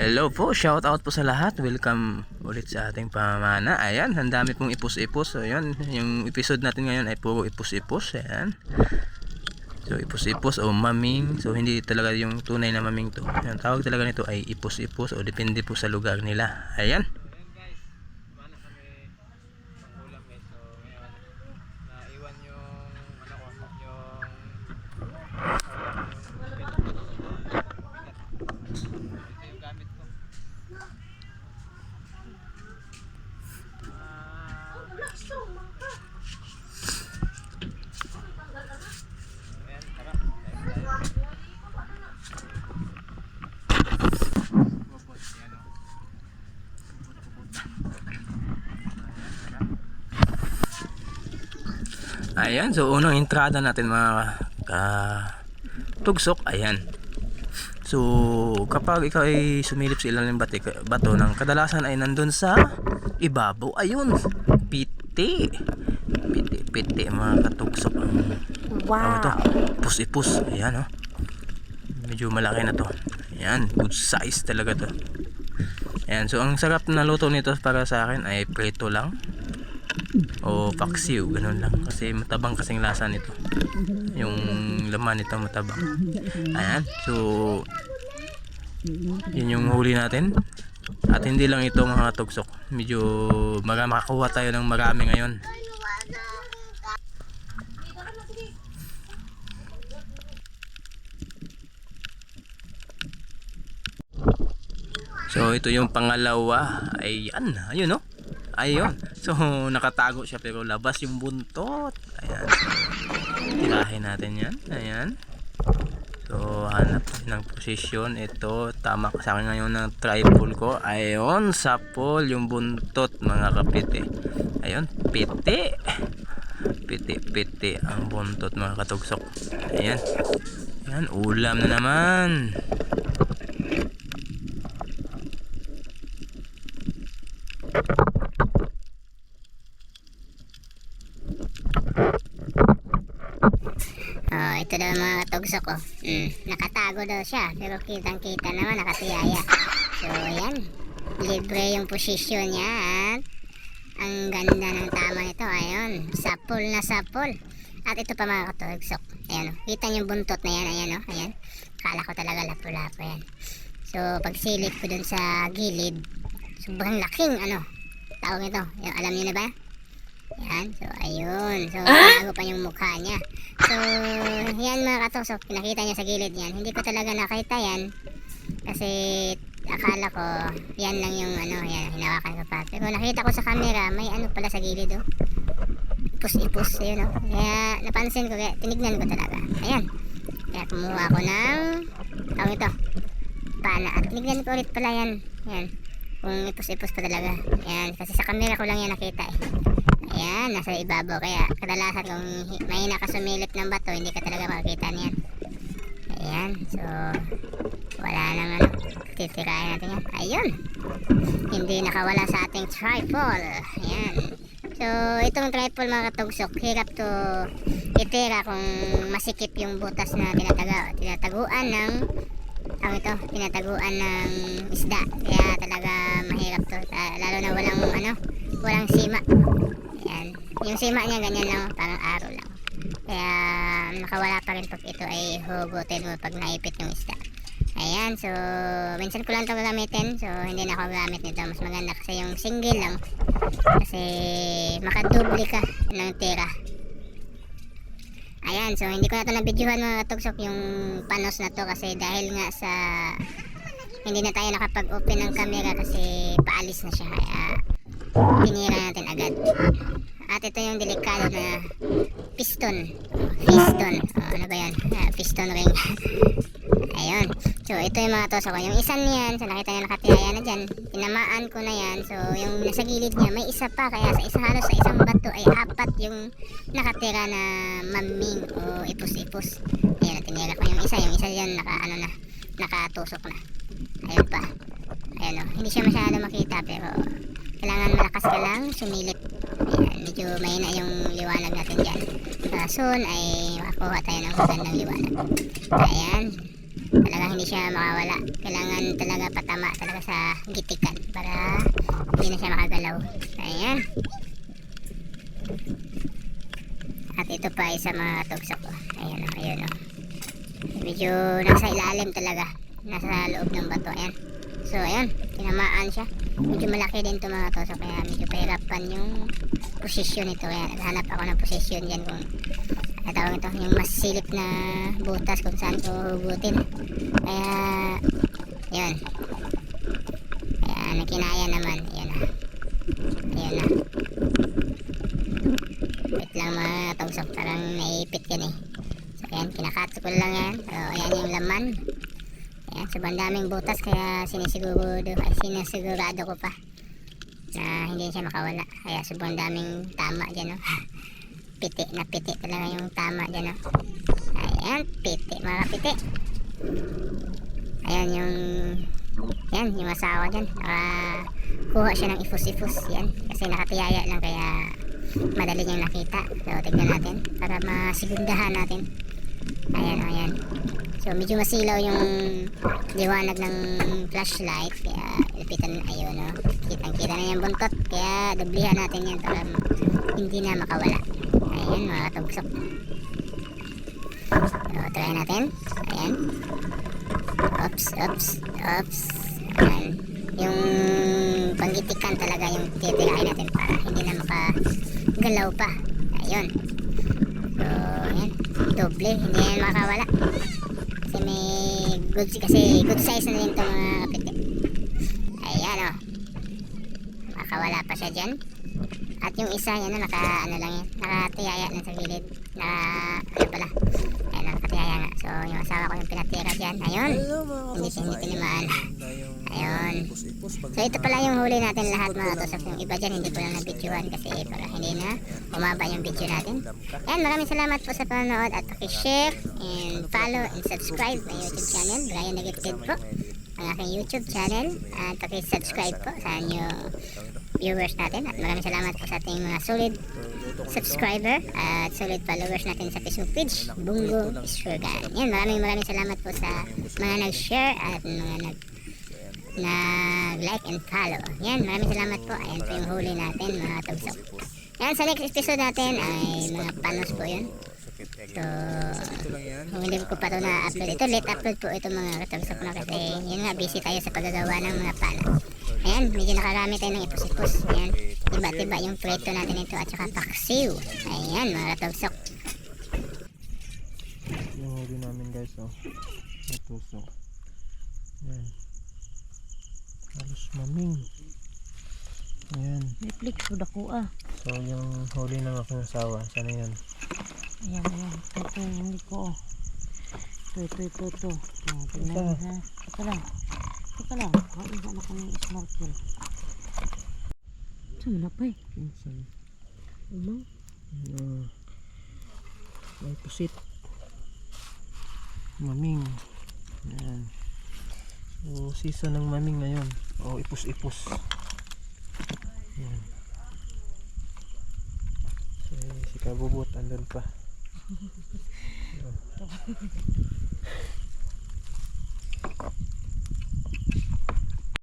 Hello po, shout out po sa lahat. Welcome ulit sa ating pamana. Ayan, ang dami pong ipos-ipos. So, yun, yung episode natin ngayon ay puro ipos-ipos. Ayan. So, ipos-ipos o maming. So, hindi talaga yung tunay na maming to. Ang tawag talaga nito ay ipos-ipos o depende po sa lugar nila. Ayan. Ayan, so unang entrada natin mga tugsok. Ayan. So kapag ikaw ay sumilip sa ilalim bato ng kadalasan ay nandun sa ibabaw. Ayun, piti mga katugsok. Wow, ito, ipus-ipus. Ayan, oh. Medyo malaki na to. Ayan, good size talaga to. Ayan, so ang sarap na luto nito para sa akin ay preto lang o paksiw, ganun lang, kasi matabang kasing lasa nito, yung laman nito matabang. Ayan, so yun yung huli natin. At hindi lang ito mga tugsok, medyo makakuha tayo ng marami ngayon. So ito yung pangalawa. Ayan, ayun, no? Ayun. So nakatago siya pero labas yung buntot. Ayan. Tirahin natin yan. Ayan. So hanap ng posisyon. Ito, tama sa akin ngayon ng tripod ko. Ayun, sapol yung buntot mga kapite. Ayun, piti. Piti ang buntot mga katugsok. Ayan. Ayan, ulam na naman. Ito daw mga katugsok ko. Nakatago daw siya pero kitang kita naman nakatiyaya. So ayan, libre yung posisyon niya at ang ganda ng tama nito. Ayun, sapol na sapol. At ito pa mga katugsok, ayan, kita niyo yung buntot na yan. Ayan, ayan, kala ko talaga lapo-lapo yan. So pag silip ko dun sa gilid, sobrang laking tawag ito, yung, alam niyo na ba? Yan, so ayun. So bago pa yung mukha niya. So yan mga katusok, pinakita niya sa gilid yan. Hindi ko talaga nakita yan kasi akala ko yan lang yung yan, hinawakan ko pa. Pero nakita ko sa camera, may pala sa gilid, oh. Ipus-ipus, ayun, oh. Kaya napansin ko, kaya tinignan ko talaga. Ayan. Kaya kumuha ako ng ito, pana. At tinignan ko ulit pala yan. Yan. Kung ipus-ipus pa talaga. Ayan, kasi sa camera ko lang yan nakita eh. Ayan, nasa ibabaw. Kaya kadalasan kung may nakasumilip ng bato, hindi ka talaga makikita niyan. Ayan, so wala naman. Titirahin natin yan. Ayun, hindi nakawala sa ating tripod. Ayan. So itong tripod mga katugsok, hirap to itira kung masikip yung butas na tinataguan ng tinataguan ng isda. Kaya talaga mahirap to, lalo na walang sima. Ayan, yung sima niya ganyan lang, parang aro lang. Kaya nakawala pa rin pag ito ay hugutin mo pag naipit yung isda. Ayan, so minsan ko lang ito gagamitin. So hindi na ako gamit nito. Mas maganda kasi yung single lang, kasi makadubli ka ng tira. Ayan, so hindi ko na ito nabidyohan mga katugsok, yung panos na to, kasi dahil nga sa hindi na tayo nakapag-open ng camera kasi paalis na siya. Kaya pinira natin agad. At ito yung delikado na piston. Ano ba yan? Piston ring. Ayun. So ito yung mga toso ko. Yung isa niyan, so nakita nyo nakatihaya na dyan, tinamaan ko na yan. So yung nasa gilid niya may isa pa, kaya halos sa isang bato ay 4 yung nakatira na maming o ipus-ipus. Ayan, tinira ko yung isa yan nakatusok na. Ayun pa. Ayun, hindi siya masyado makita pero kailangan malakas ka lang sumilip. Ayan, medyo mahina yung liwanag natin dyan. Soon ay makakuha tayo ng magandang liwanag. Ayan, talaga para hindi siya makawala. Kailangan talaga patama talaga sa gitikan para hindi na siya makagalaw. Ayan. At ito pa isa mga tugsok. Ayan o, ayan o. Medyo nasa ilalim talaga. Nasa loob ng bato. Ayan. So ayan, tinamaan siya. Medyo malaki din ito mga tugsok. Kaya medyo pahirapan yung posisyon nito. Kaya naghanap ako ng posisyon dyan kung tawag ito, yung mas silip na butas kung saan ko hugutin. Kaya yun. Kaya nakinaya naman. Ayan na. Ayan na. Wait lang mga tugsok, parang naipit yan eh. So ayan, kinakatso ko lang yan. So ayan yung laman. Ayan, sobrang daming butas kaya sinisigurado ko pa na hindi siya makawala. Kaya sobrang daming tama dyan, no? Piti na piti talaga yung tama dyan, no? Ayan, piti, mga piti. Ayan yung asawa dyan. Nakakuha siya ng ifus-ifus. Yan, kasi nakatiyaya lang kaya madali niyang nakita. So tignan natin para masigundahan natin. Ayan, ayan. So medyo masilaw yung liwanag ng flashlight kaya lapitan, ayun, no? Kitang kita na yung buntot kaya dublihan natin yan para hindi na makawala. Ayan mga tugsok. So try natin. Ayan. Oops, oops, oops. Ayan. Yung panggitikan talaga yung titirahin natin para hindi na makagalaw pa. Ayun. So ayan, doble, hindi yan makawala. Kasi good size na rin ito mga kapiti. Ayan o. Makawala pa siya dyan. At yung isa yan, ano lang yan, nakatiyaya na sa gilid. Ano pala, ayan, nakatiyaya nga. So yung asawa ko yung pinatira dyan. Ayun, hindi tinimaan. Ayun. So ito pala yung huli natin lahat mga tusok. Yung iba dyan hindi ko lang na-videoan kasi para hindi na umaba yung video natin. Ayan, maraming salamat po sa panonood at paki-share and follow and subscribe my YouTube channel, Brian Negative po, ang aking YouTube channel, at paki-subscribe po sa inyo viewers natin. At maraming salamat po sa ating mga solid subscriber at solid followers natin sa Facebook page, Bungo Surgan. Yan, maraming salamat po sa mga nag-share at mga nag-like and follow. Yan, maraming salamat po. Ayan po yung huli natin mga tugsok. Yan, sa next episode natin ay mga panos po yun. So kung hindi ko pa ito na-upload, ito late upload po ito mga tugsok na kasi yun nga, busy tayo sa paggagawa ng mga panos. Ayan, medyo nakarami tayo ng ipus-ipus. Ayan, iba-iba yung preto natin ito at saka paksiw. Ayan mga tugsok. Yung huli namin guys, oh. Natusok. Ayan. Halos maming. Ayan. Netflix po dako ah. So yung huli ng aking asawa, sana yan. Ayan, ayan. Ito, hindi ko. Ito. Tignan mo ha. Teka lang. Hain na kami snorkel. Saan na pa eh? Pinsan. Umaw. May pusit. Maming. Ayan. So season ng maming ngayon. O ipus-ipus. Ayan. Si Kabubot andun pa.